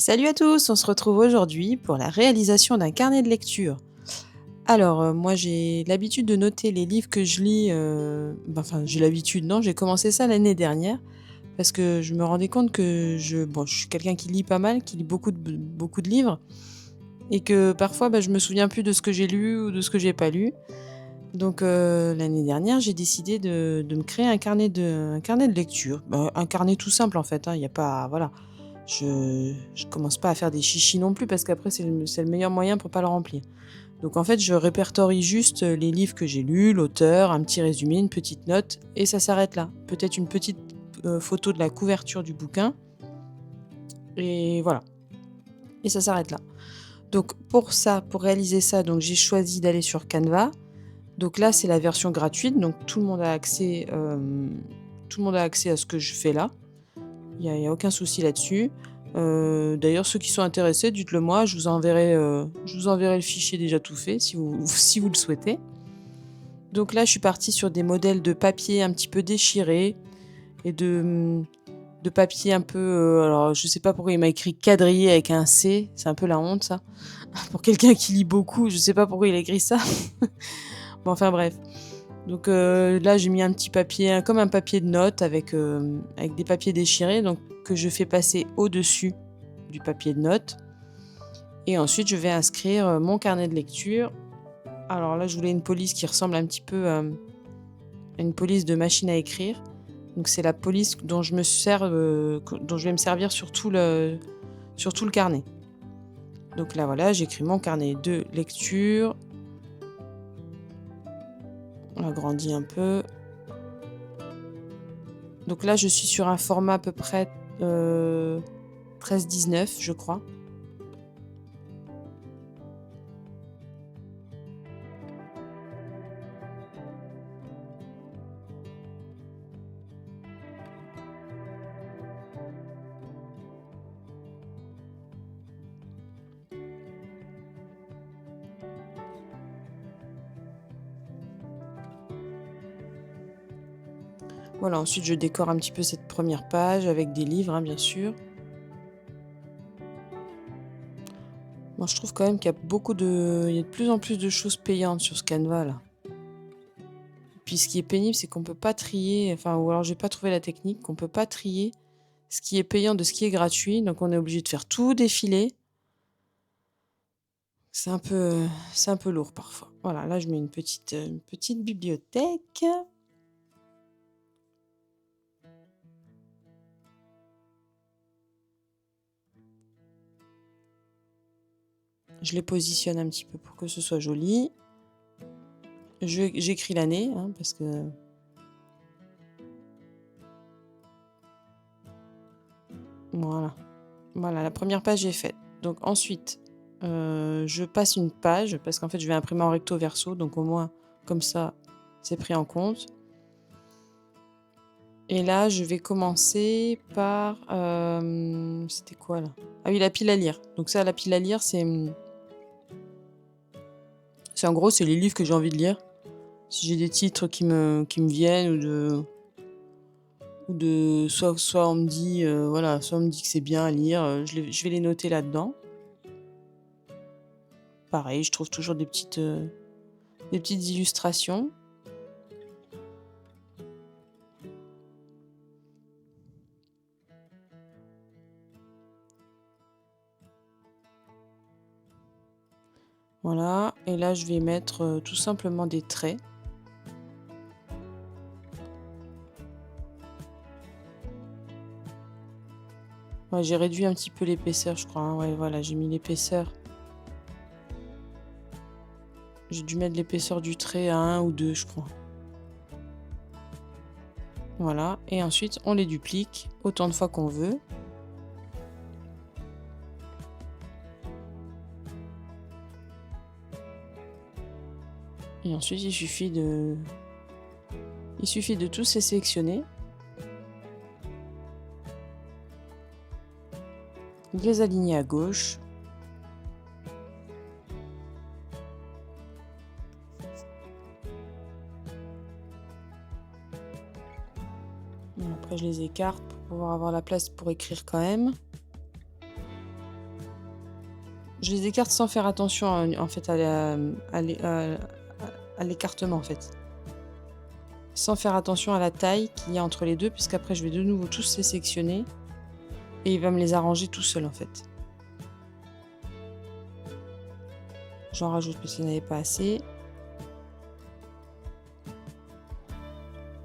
Salut à tous, on se retrouve aujourd'hui pour la réalisation d'un carnet de lecture. Alors, moi j'ai l'habitude de noter les livres que je lis, enfin j'ai l'habitude, non, j'ai commencé ça l'année dernière parce que je me rendais compte que je suis quelqu'un qui lit pas mal, qui lit beaucoup de livres et que parfois, je me souviens plus de ce que j'ai lu ou de ce que j'ai pas lu. Donc, l'année dernière, j'ai décidé de me créer un carnet de lecture. Un carnet tout simple en fait, hein, il y a pas voilà. Je commence pas à faire des chichis non plus parce qu'après c'est le meilleur moyen pour pas le remplir. Donc en fait, je répertorie juste, les livres que j'ai lus, l'auteur, un petit résumé, une petite note et ça s'arrête là. Peut-être une petite, photo de la couverture du bouquin et voilà et ça s'arrête là. Donc pour ça, pour réaliser ça, donc j'ai choisi d'aller sur Canva. Donc là, c'est la version gratuite, donc tout le monde a accès à ce que je fais là. Il y a aucun souci là-dessus. D'ailleurs, ceux qui sont intéressés, dites-le moi, je vous enverrai le fichier déjà tout fait si vous si vous le souhaitez. Donc là, je suis partie sur des modèles de papier un petit peu déchirés et de papier un peu, alors je sais pas pourquoi il m'a écrit quadrillé avec un C, c'est un peu la honte ça. Pour quelqu'un qui lit beaucoup, je sais pas pourquoi il a écrit ça. Bon enfin bref. Donc là, j'ai mis un petit papier, comme un papier de notes avec des papiers déchirés, donc que je fais passer au-dessus du papier de notes. Et ensuite, je vais inscrire mon carnet de lecture. Alors là, je voulais une police qui ressemble un petit peu à une police de machine à écrire. Donc c'est la police dont je me sers, dont je vais me servir sur tout le carnet. Donc là, voilà, j'écris mon carnet de lecture. On agrandit un peu. Donc là, je suis sur un format à peu près 13-19, je crois. Voilà, ensuite je décore un petit peu cette première page avec des livres, hein, bien sûr. Moi, je trouve quand même qu'il y a il y a de plus en plus de choses payantes sur ce Canva là. Puis ce qui est pénible, c'est qu'on peut pas trier, enfin, ou alors j'ai pas trouvé la technique, qu'on peut pas trier ce qui est payant de ce qui est gratuit, donc on est obligé de faire tout défiler. C'est un peu, c'est un peu lourd parfois. Voilà, là je mets une petite bibliothèque. Je les positionne un petit peu pour que ce soit joli. J'écris l'année, hein, parce que voilà. Voilà, la première page est faite. Donc ensuite, je passe une page parce qu'en fait, je vais imprimer en recto verso, donc au moins comme ça, c'est pris en compte. Et là, je vais commencer par, c'était quoi là? Ah oui, la pile à lire. Donc ça, la pile à lire, c'est en gros, c'est les livres que j'ai envie de lire. Si j'ai des titres qui me viennent ou de soit on me dit, voilà, soit on me dit que c'est bien à lire, je vais les noter là-dedans. Pareil, je trouve toujours des petites illustrations. Voilà, et là je vais mettre, tout simplement des traits. Ouais, j'ai réduit un petit peu l'épaisseur, je crois, hein. Ouais, voilà, j'ai mis l'épaisseur. J'ai dû mettre l'épaisseur du trait à 1 ou 2, je crois. Voilà, et ensuite on les duplique autant de fois qu'on veut. Et ensuite il suffit de tous les sélectionner, de les aligner à gauche. Bon, après je les écarte pour pouvoir avoir la place pour écrire quand même. Je les écarte sans faire attention en fait à l'écartement en fait. Sans faire attention à la taille qu'il y a entre les 2 puisqu'après je vais de nouveau tous les sectionner et il va me les arranger tout seul en fait. J'en rajoute parce qu'il n'y en avait pas assez.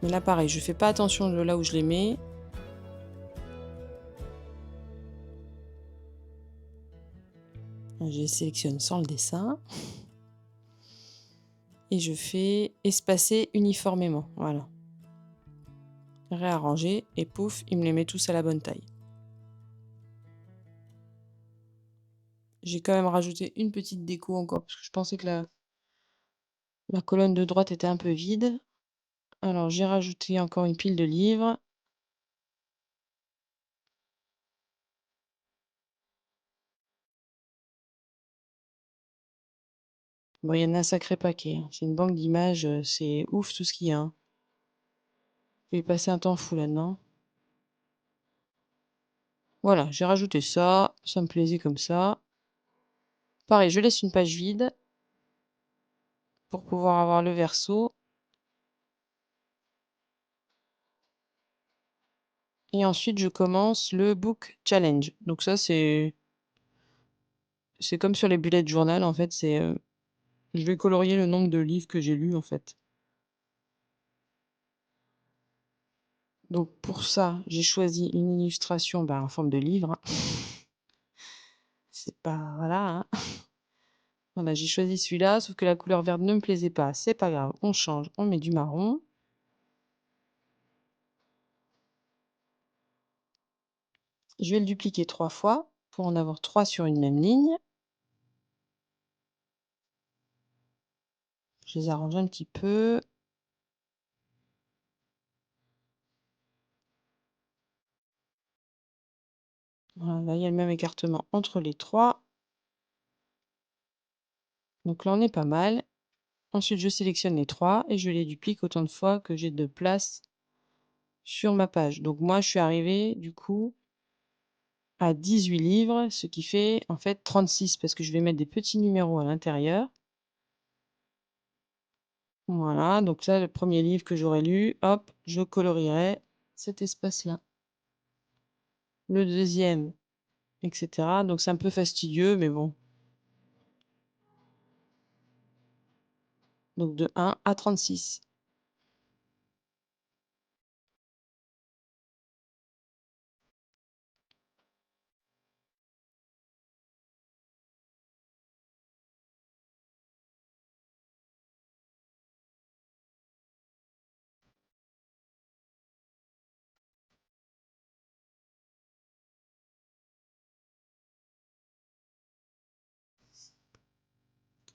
Mais là pareil, je fais pas attention de là où je les mets. Je les sélectionne sans le dessin. Et je fais espacer uniformément, voilà. Réarranger et pouf, il me les met tous à la bonne taille. J'ai quand même rajouté une petite déco encore parce que je pensais que la colonne de droite était un peu vide. Alors j'ai rajouté encore une pile de livres. Bon, il y en a un sacré paquet, hein. C'est une banque d'images, c'est ouf tout ce qu'il y a, hein. Je vais y passer un temps fou là-dedans. Voilà, j'ai rajouté ça, ça me plaisait comme ça. Pareil, je laisse une page vide pour pouvoir avoir le verso. Et ensuite, je commence le book challenge. Donc ça, c'est comme sur les bullet journal, en fait. Je vais colorier le nombre de livres que j'ai lus, en fait. Donc pour ça, j'ai choisi une illustration en forme de livre, hein. C'est pas... Voilà, hein. Voilà, j'ai choisi celui-là, sauf que la couleur verte ne me plaisait pas. C'est pas grave, on change, on met du marron. Je vais le dupliquer 3 fois pour en avoir 3 sur une même ligne. Je les arrange un petit peu. Voilà, il y a le même écartement entre les 3. Donc là, on est pas mal. Ensuite, je sélectionne les 3 et je les duplique autant de fois que j'ai de place sur ma page. Donc moi, je suis arrivée, du coup, à 18 livres, ce qui fait en fait 36 parce que je vais mettre des petits numéros à l'intérieur. Voilà, donc là, le premier livre que j'aurais lu, hop, je colorierai cet espace-là. Le deuxième, etc. Donc c'est un peu fastidieux, mais bon. Donc de 1 à 36.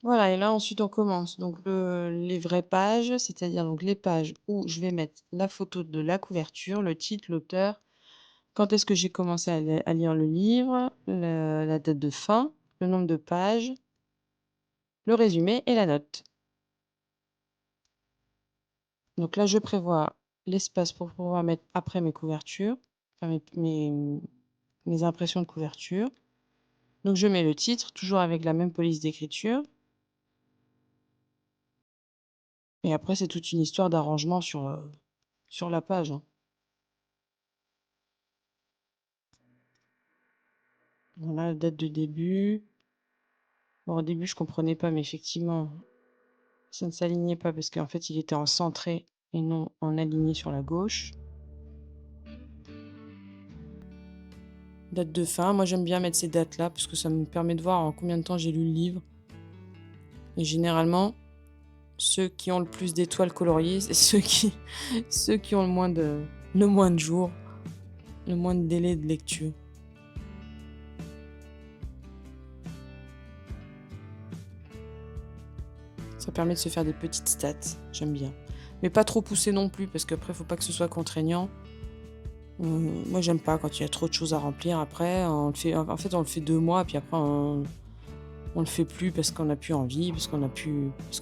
Voilà, et là ensuite on commence. Donc les vraies pages, c'est-à-dire donc les pages où je vais mettre la photo de la couverture, le titre, l'auteur, quand est-ce que j'ai commencé à lire le livre, la date de fin, le nombre de pages, le résumé et la note. Donc là, je prévois l'espace pour pouvoir mettre après mes couvertures, enfin mes impressions de couverture. Donc je mets le titre, toujours avec la même police d'écriture. Et après, c'est toute une histoire d'arrangement sur la page, hein. Voilà la date de début. Bon, au début, je comprenais pas, mais effectivement, ça ne s'alignait pas parce qu'en fait, il était en centré et non en aligné sur la gauche. Date de fin. Moi, j'aime bien mettre ces dates-là parce que ça me permet de voir en combien de temps j'ai lu le livre. Et généralement, ceux qui ont le plus d'étoiles coloriées, c'est ceux qui ont le moins de jours, le moins de délai de lecture. Ça permet de se faire des petites stats, j'aime bien. Mais pas trop poussé non plus, parce qu'après, faut pas que ce soit contraignant. Moi, j'aime pas quand il y a trop de choses à remplir. Après, on le fait 2 mois, puis après, on le fait plus parce qu'on n'a plus envie, parce qu'on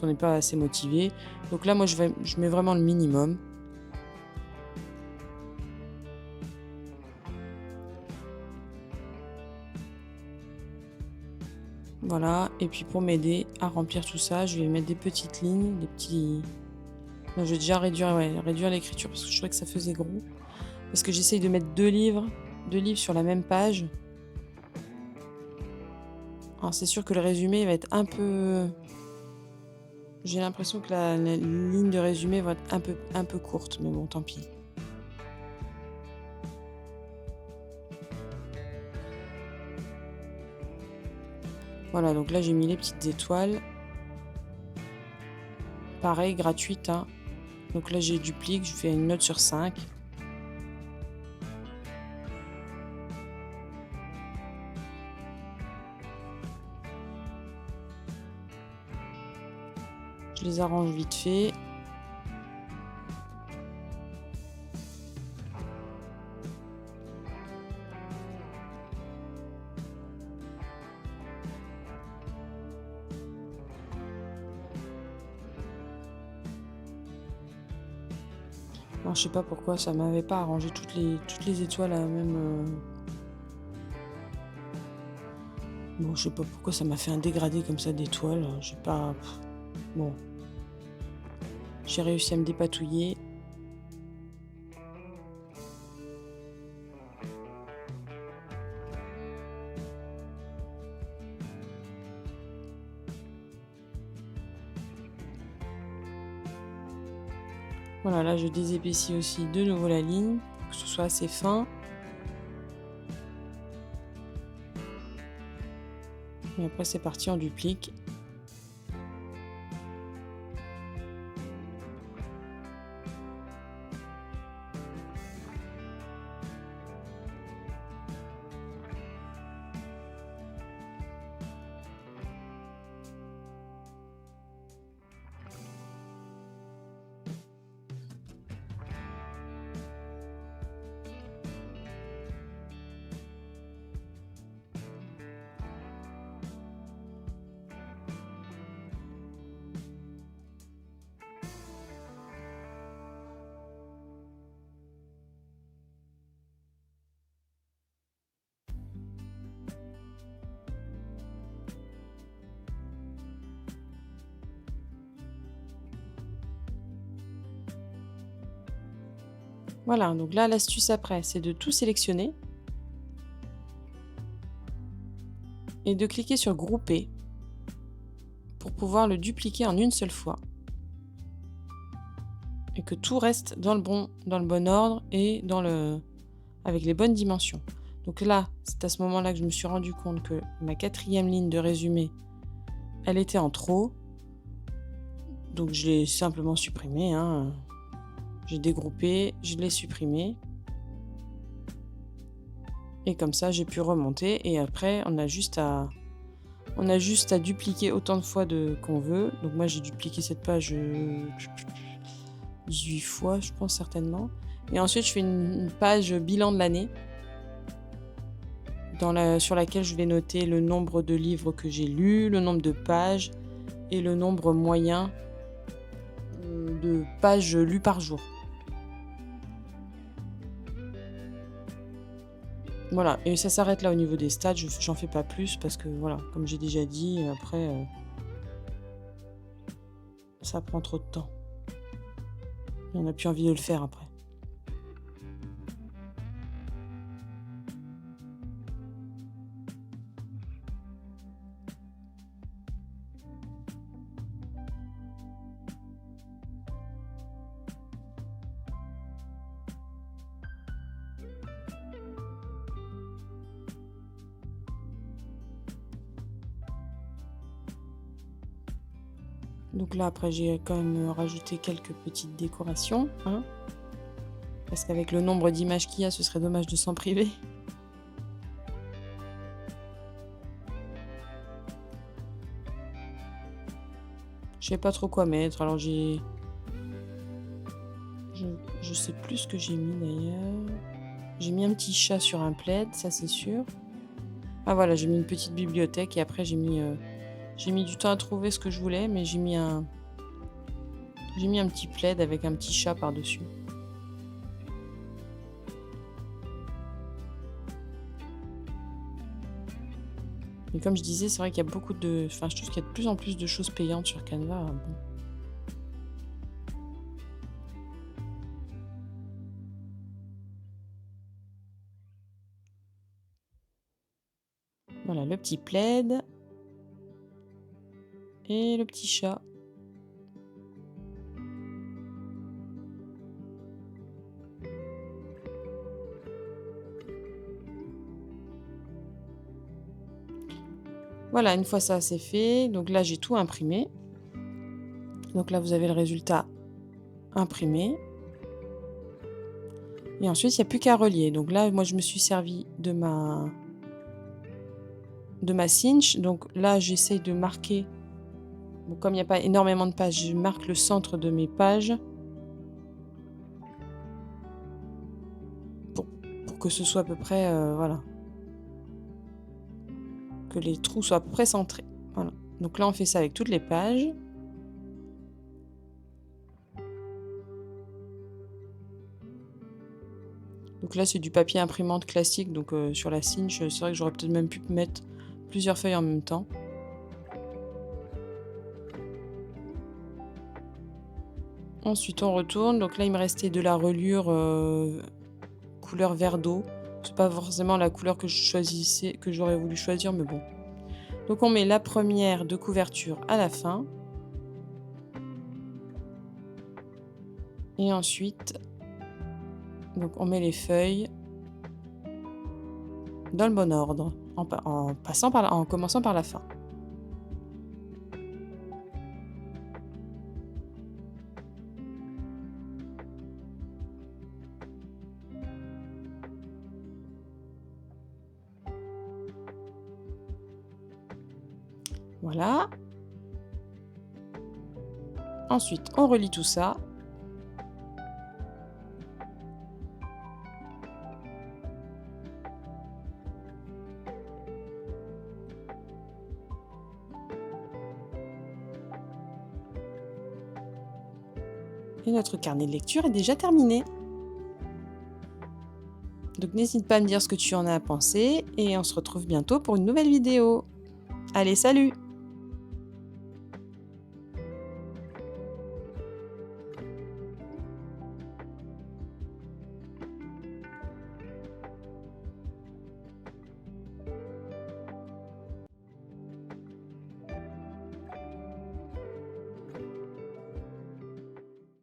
n'est pas assez motivé. Donc là, moi, je mets vraiment le minimum. Voilà, et puis pour m'aider à remplir tout ça, je vais mettre des petites lignes, des petits... Non, je vais déjà réduire, ouais, réduire l'écriture parce que je trouvais que ça faisait gros. Parce que j'essaye de mettre deux livres sur la même page. Alors c'est sûr que le résumé va être un peu... J'ai l'impression que la ligne de résumé va être un peu courte, mais bon, tant pis. Voilà, donc là j'ai mis les petites étoiles. Pareil, gratuite, hein. Donc là j'ai duplique, je fais une note sur 5. Je les arrange vite fait. Alors, je sais pas pourquoi ça m'avait pas arrangé toutes les étoiles à la même... Bon, je sais pas pourquoi ça m'a fait un dégradé comme ça d'étoiles. J'ai pas... Bon. J'ai réussi à me dépatouiller. Voilà, là je désépaissis aussi de nouveau la ligne, pour que ce soit assez fin. Et après c'est parti, on duplique. Voilà, donc là l'astuce après, c'est de tout sélectionner et de cliquer sur grouper pour pouvoir le dupliquer en une seule fois. Et que tout reste dans le bon ordre et avec les bonnes dimensions. Donc là, c'est à ce moment-là que je me suis rendu compte que ma 4e ligne de résumé, elle était en trop. Donc je l'ai simplement supprimée, hein. J'ai dégroupé, je l'ai supprimé. Et comme ça, j'ai pu remonter. Et après, on a juste à dupliquer autant de fois qu'on veut. Donc moi, j'ai dupliqué cette page 18 fois, je pense certainement. Et ensuite, je fais une page bilan de l'année sur laquelle je vais noter le nombre de livres que j'ai lus, le nombre de pages et le nombre moyen de pages lues par jour. Voilà, et ça s'arrête là au niveau des stats, j'en fais pas plus parce que voilà, comme j'ai déjà dit, après ça prend trop de temps. Et on n'a plus envie de le faire après. Donc là, après, j'ai quand même rajouté quelques petites décorations, hein, parce qu'avec le nombre d'images qu'il y a, ce serait dommage de s'en priver. Je sais pas trop quoi mettre, alors je sais plus ce que j'ai mis d'ailleurs. J'ai mis un petit chat sur un plaid, ça c'est sûr. Ah voilà, j'ai mis une petite bibliothèque et après j'ai mis du temps à trouver ce que je voulais, mais j'ai mis un petit plaid avec un petit chat par-dessus. Mais comme je disais, c'est vrai qu'il y a beaucoup de... Enfin, je trouve qu'il y a de plus en plus de choses payantes sur Canva. Bon. Voilà, le petit plaid. Et le petit chat. Voilà, une fois ça c'est fait, donc là j'ai tout imprimé. Donc là vous avez le résultat imprimé. Et ensuite il n'y a plus qu'à relier. Donc là moi je me suis servi de ma cinch. Donc là j'essaye de marquer, bon, comme il n'y a pas énormément de pages, je marque le centre de mes pages. Pour que ce soit à peu près, voilà. Que les trous soient à peu près centrés. Voilà. Donc là on fait ça avec toutes les pages. Donc là c'est du papier imprimante classique, donc sur la cinch, c'est vrai que j'aurais peut-être même pu mettre plusieurs feuilles en même temps. Ensuite on retourne, donc là il me restait de la reliure couleur vert d'eau. C'est pas forcément la couleur que je choisissais, que j'aurais voulu choisir, mais bon. Donc on met la première de couverture à la fin. Et ensuite, donc on met les feuilles dans le bon ordre, en commençant par la fin. Voilà. Ensuite, on relie tout ça. Et notre carnet de lecture est déjà terminé. Donc n'hésite pas à me dire ce que tu en as pensé et on se retrouve bientôt pour une nouvelle vidéo. Allez, salut!